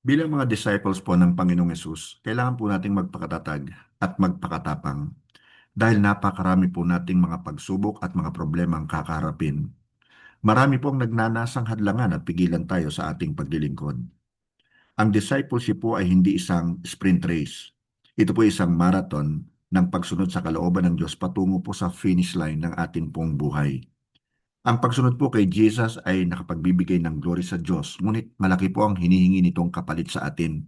Bilang mga disciples po ng Panginoong Yesus, kailangan po nating magpakatatag at magpakatapang dahil napakarami po nating mga pagsubok at mga problemang kakaharapin. Marami pong nagnanasang hadlangan at pigilan tayo sa ating paglilingkod. Ang discipleship po ay hindi isang sprint race. Ito po isang marathon ng pagsunod sa kalooban ng Diyos patungo po sa finish line ng ating pong buhay. Ang pagsunod po kay Jesus ay nakapagbibigay ng glory sa Diyos, ngunit malaki po ang hinihingi nitong kapalit sa atin.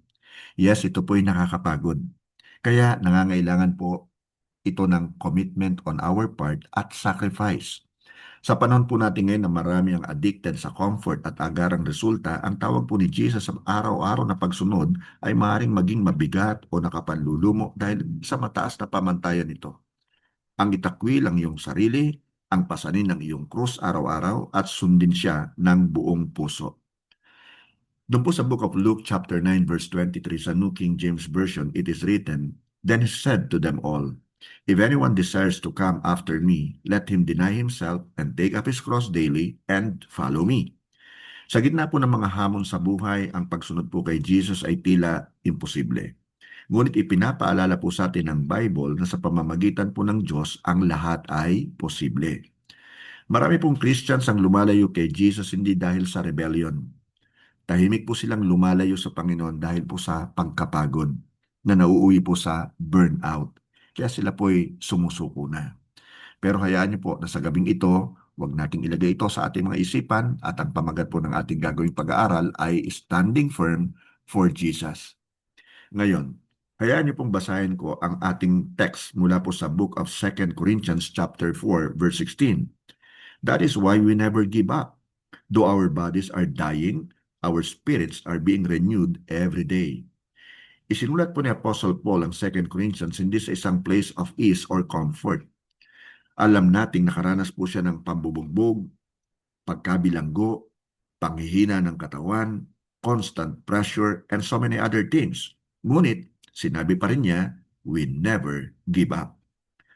Yes, ito po ay nakakapagod. Kaya nangangailangan po ito ng commitment on our part at sacrifice. Sa panahon po natin ngayon na marami ang addicted sa comfort at agarang resulta, ang tawag po ni Jesus sa araw-araw na pagsunod ay maaaring maging mabigat o nakapanlulumo dahil sa mataas na pamantayan nito. Ang itakwil ang iyong sarili, ang pasanin ng iyong krus araw-araw at sundin siya ng buong puso. Doon po sa Book of Luke chapter 9 verse 23 sa New King James Version, it is written, "Then he said to them all, if anyone desires to come after me, let him deny himself and take up his cross daily and follow me." Sa gitna po ng mga hamon sa buhay, ang pagsunod po kay Jesus ay tila imposible. Ngunit ipinapaalala po sa atin ng Bible na sa pamamagitan po ng Diyos, ang lahat ay posible. Marami pong Christians ang lumalayo kay Jesus hindi dahil sa rebellion. Tahimik po silang lumalayo sa Panginoon dahil po sa pagkapagod na nauuwi po sa burnout. Kaya sila po ay sumusuko na. Pero hayaan niyo po na sa gabing ito, huwag nating ilagay ito sa ating mga isipan at ang pamagat po ng ating gagawing pag-aaral ay standing firm for Jesus. Ngayon, hayaan niyo pong basahin ko ang ating text mula po sa book of 2 Corinthians chapter 4 verse 16. That is why we never give up. Though our bodies are dying, our spirits are being renewed every day. Isinulat po ni Apostle Paul ang 2 Corinthians hindi sa isang place of ease or comfort. Alam nating nakaranas po siya ng pambubugbog, pagkabilanggo, panghihina ng katawan, constant pressure, and so many other things. Ngunit, sinabi pa rin niya, we never give up.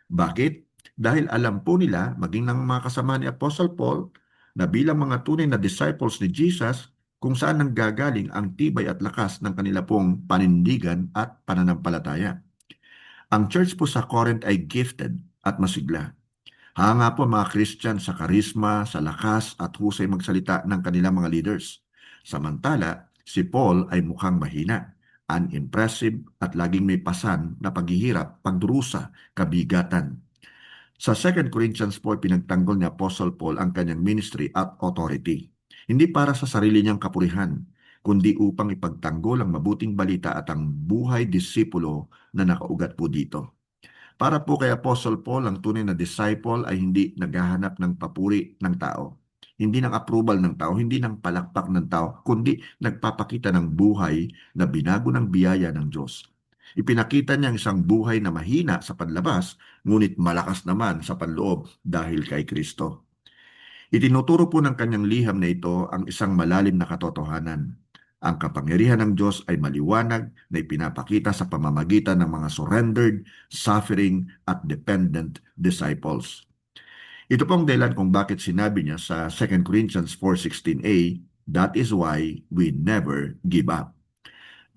Bakit? Dahil alam po nila, maging ng mga kasama ni Apostle Paul, na bilang mga tunay na disciples ni Jesus, kung saan nanggagaling ang tibay at lakas ng kanila pong panindigan at pananampalataya. Ang church po sa Corinth ay gifted at masigla. Hanga po mga Christian sa karisma, sa lakas at husay magsalita ng kanilang mga leaders. Samantala, si Paul ay mukhang mahina, unimpressive at laging may pasan na paghihirap, pagdurusa, kabigatan. Sa 2 Corinthians po, pinagtanggol ni Apostle Paul ang kanyang ministry at authority. Hindi para sa sarili niyang kapurihan, kundi upang ipagtanggol ang mabuting balita at ang buhay disipulo na nakaugat po dito. Para po kay Apostle Paul, ang tunay na disciple ay hindi naghahanap ng papuri ng tao. Hindi ng approval ng tao, hindi ng palakpak ng tao, kundi nagpapakita ng buhay na binago ng biyaya ng Diyos. Ipinakita niya ang isang buhay na mahina sa panlabas, ngunit malakas naman sa panloob dahil kay Kristo. Itinuturo po ng kanyang liham na ito ang isang malalim na katotohanan. Ang kapangyarihan ng Diyos ay maliwanag na ipinapakita sa pamamagitan ng mga surrendered, suffering at dependent disciples. Ito pong dahilan kung bakit sinabi niya sa 2 Corinthians 4:16a, that is why we never give up.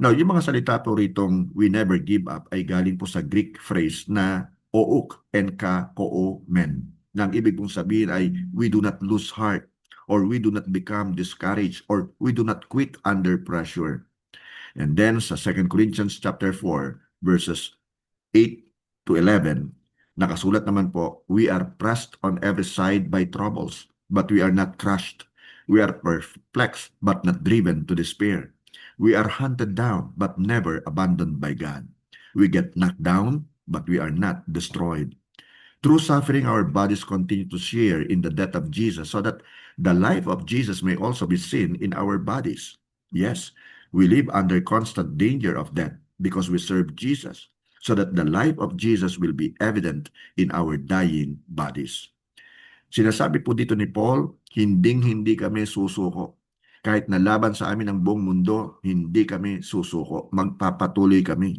Now, yung mga salita po ritong we never give up ay galing po sa Greek phrase na ouk enka koo men. Na ang ibig pong sabihin ay we do not lose heart or we do not become discouraged or we do not quit under pressure. And then sa 2 Corinthians chapter 4 verses 8 to 11, nakasulat naman po, we are pressed on every side by troubles, but we are not crushed. We are perplexed, but not driven to despair. We are hunted down, but never abandoned by God. We get knocked down, but we are not destroyed. Through suffering, our bodies continue to share in the death of Jesus so that the life of Jesus may also be seen in our bodies. Yes, we live under constant danger of death because we serve Jesus, so that the life of Jesus will be evident in our dying bodies. Sinasabi po dito ni Paul, hinding-hindi kami susuko. Kahit na laban sa amin ang buong mundo, hindi kami susuko. Magpapatuloy kami.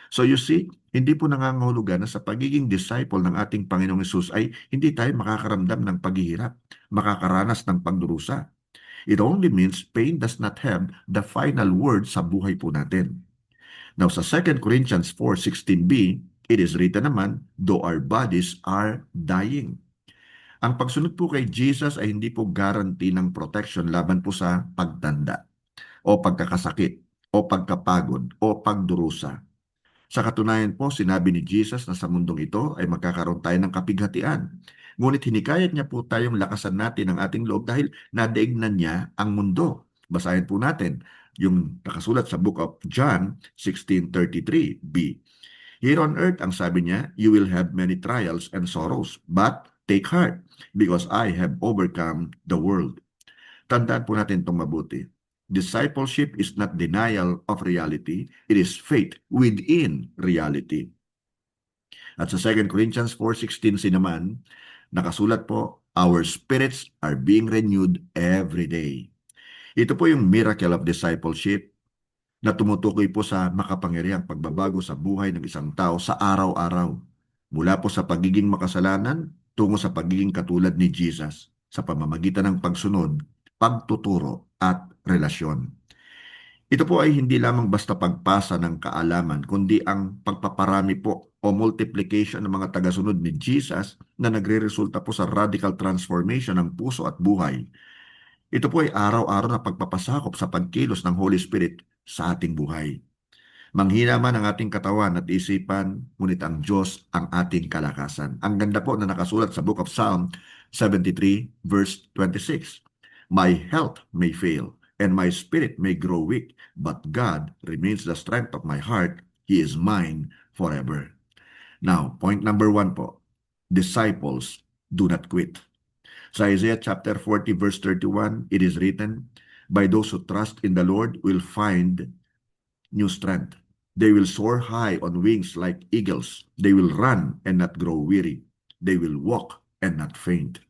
So you see, hindi po nangangahulugan na sa pagiging disciple ng ating Panginoong Hesus ay hindi tayo makakaramdam ng paghihirap, makakaranas ng pagdurusa. It only means pain does not have the final word sa buhay po natin. Now sa 2 Corinthians 4:16b, it is written naman, though our bodies are dying. Ang pagsunod po kay Jesus ay hindi po guarantee ng protection laban po sa pagtanda o pagkakasakit o pagkapagod o pagdurusa. Sa katunayan po, sinabi ni Jesus na sa mundong ito ay magkakaroon tayo ng kapighatian. Ngunit hinikayat niya po tayong lakasan natin ang ating loob dahil nadaignan niya ang mundo. Basahin po natin yung nakasulat sa Book of John 16:33b. Here on earth, ang sabi niya, you will have many trials and sorrows, but take heart because I have overcome the world. Tandaan po natin itong mabuti. Discipleship is not denial of reality. It is faith within reality. At sa 2 Corinthians 4:16 naman, nakasulat po, our spirits are being renewed every day. Ito po yung miracle of discipleship na tumutukoy po sa makapangyarihang pagbabago sa buhay ng isang tao sa araw-araw. Mula po sa pagiging makasalanan tungo sa pagiging katulad ni Jesus sa pamamagitan ng pagsunod, pagtuturo at relasyon. Ito po ay hindi lamang basta pagpasa ng kaalaman, kundi ang pagpaparami po o multiplication ng mga tagasunod ni Jesus na nagre-resulta po sa radical transformation ng puso at buhay. Ito po ay araw-araw na pagpapasakop sa pagkilos ng Holy Spirit sa ating buhay. Manghina man ang ating katawan at isipan, ngunit ang Diyos ang ating kalakasan. Ang ganda po na nakasulat sa Book of Psalm 73 verse 26. My health may fail, and my spirit may grow weak, but God remains the strength of my heart. He is mine forever. Now, point number 1 po, disciples do not quit. Sa Isaiah chapter 40 verse 31, it is written, by those who trust in the Lord will find new strength. They will soar high on wings like eagles. They will run and not grow weary. They will walk and not faint.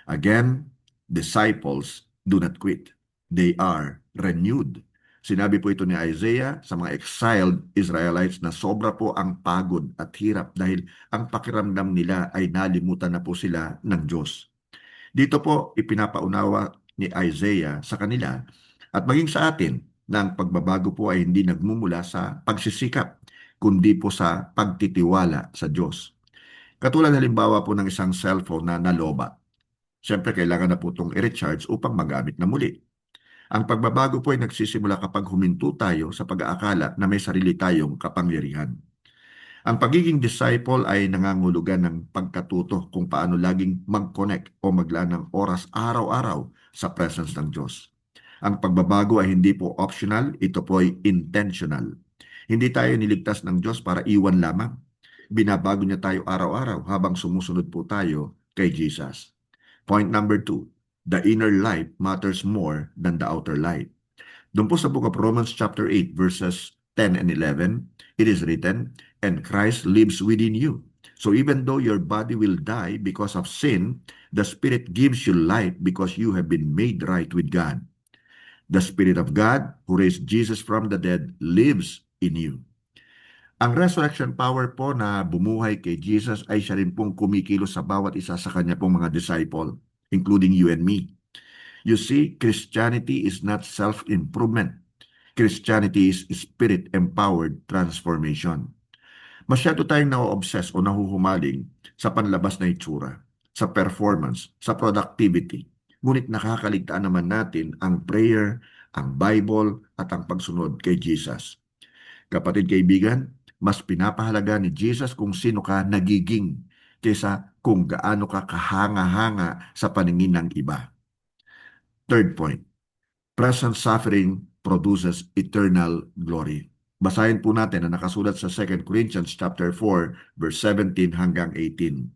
Again, disciples do not quit. They are renewed. Sinabi po ito ni Isaiah sa mga exiled Israelites na sobra po ang pagod at hirap dahil ang pakiramdam nila ay nalimutan na po sila ng Diyos. Dito po ipinapaunawa ni Isaiah sa kanila at maging sa atin na ang pagbabago po ay hindi nagmumula sa pagsisikap, kundi po sa pagtitiwala sa Diyos. Katulad halimbawa po ng isang cellphone na nalobat. Siyempre, kailangan na po itong i-recharge upang magamit na muli. Ang pagbabago po ay nagsisimula kapag huminto tayo sa pag-aakala na may sarili tayong kapangyarihan. Ang pagiging disciple ay nangangulugan ng pagkatuto kung paano laging mag-connect o maglaan ng oras araw-araw sa presence ng Diyos. Ang pagbabago ay hindi po optional, ito po ay intentional. Hindi tayo niligtas ng Diyos para iwan lamang. Binabago niya tayo araw-araw habang sumusunod po tayo kay Jesus. Point number 2, the inner life matters more than the outer life. Doon po sa Book of Romans chapter 8 verses 10 and 11, it is written, and Christ lives within you. So even though your body will die because of sin, the Spirit gives you life because you have been made right with God. The Spirit of God, who raised Jesus from the dead, lives in you. Ang resurrection power po na bumuhay kay Jesus ay siya rin pong kumikilos sa bawat isa sa kanya pong mga disciple, including you and me. You see, Christianity is not self-improvement. Christianity is spirit-empowered transformation. Masyado tayong na-obsess o nahuhumaling sa panlabas na itsura, sa performance, sa productivity. Ngunit nakakaligtaan naman natin ang prayer, ang Bible, at ang pagsunod kay Jesus. Kapatid kaibigan, mas pinapahalaga ni Jesus kung sino ka nagiging kaysa kung gaano ka kahanga-hanga sa paningin ng iba. Third point, present suffering produces eternal glory. Basahin po natin na nakasulat sa 2 Corinthians chapter 4 verse 17 hanggang 18.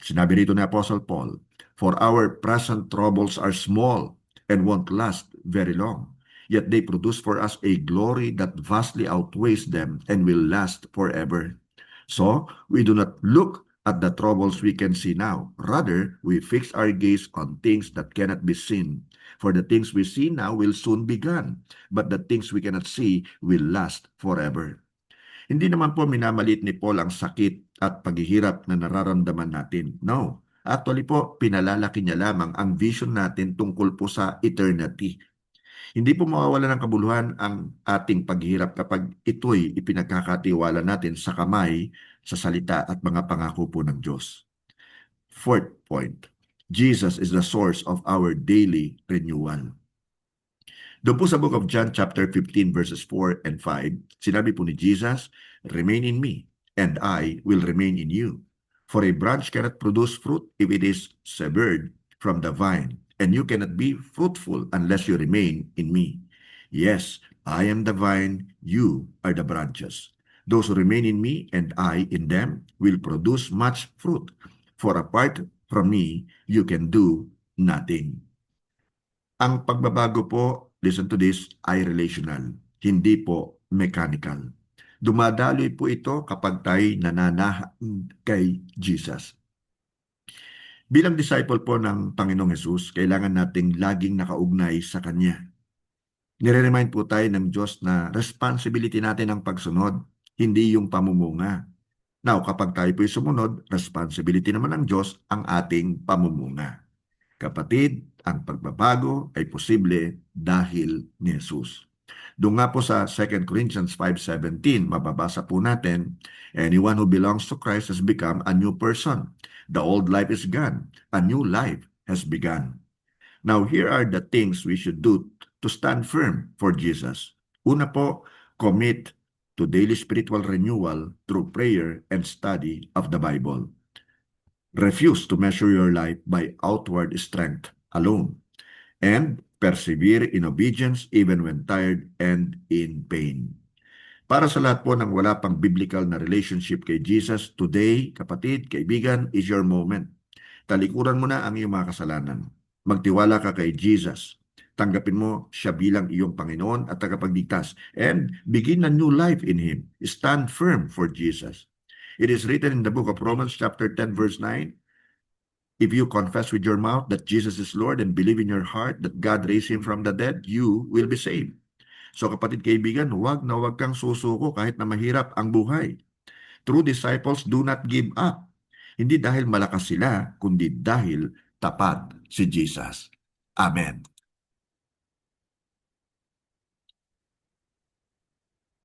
Sinabi rito ni Apostle Paul, for our present troubles are small and won't last very long. Yet they produce for us a glory that vastly outweighs them and will last forever. So, we do not look at the troubles we can see now. Rather, we fix our gaze on things that cannot be seen. For the things we see now will soon be gone, but the things we cannot see will last forever. Hindi naman po minamalit ni Paul ang sakit at paghihirap na nararamdaman natin. No. Actually po, pinalalaki niya lamang ang vision natin tungkol po sa eternity. Hindi po mawawala ng kabuluhan ang ating paghihirap kapag ito'y ipinagkakatiwala natin sa kamay, sa salita at mga pangako po ng Diyos. Fourth point, Jesus is the source of our daily renewal. Doon po sa book of John chapter 15 verses 4 and 5, sinabi po ni Jesus, "Remain in me, and I will remain in you. For a branch cannot produce fruit if it is severed from the vine, and you cannot be fruitful unless you remain in me. Yes, I am the vine, you are the branches. Those who remain in me and I in them will produce much fruit. For apart from me, you can do nothing." Ang pagbabago po, listen to this, ay relational, hindi po mechanical. Dumadaloy po ito kapag tayo nananahan kay Jesus. Bilang disciple po ng Panginoong Hesus, kailangan nating laging nakaugnay sa Kanya. Nire-remind po tayo ng Diyos na responsibility natin ang pagsunod, hindi yung pamumunga. Now, kapag tayo po'y sumunod, responsibility naman ng Diyos ang ating pamumunga. Kapatid, ang pagbabago ay posible dahil ni Jesus. Doon nga po sa 2 Corinthians 5:17, mababasa po natin, "Anyone who belongs to Christ has become a new person. The old life is gone. A new life has begun." Now, here are the things we should do to stand firm for Jesus. Una po, commit to daily spiritual renewal through prayer and study of the Bible. Refuse to measure your life by outward strength alone, and persevere in obedience even when tired and in pain. Para sa lahat po ng wala pang biblical na relationship kay Jesus, today, kapatid, kaibigan, is your moment. Talikuran mo na ang iyong mga kasalanan. Magtiwala ka kay Jesus. Tanggapin mo siya bilang iyong Panginoon at tagapagligtas. And begin a new life in Him. Stand firm for Jesus. It is written in the book of Romans chapter 10 verse 9, "If you confess with your mouth that Jesus is Lord and believe in your heart that God raised Him from the dead, you will be saved." So kapatid kaibigan, huwag na huwag kang susuko kahit na mahirap ang buhay. True disciples do not give up. Hindi dahil malakas sila, kundi dahil tapat si Jesus. Amen.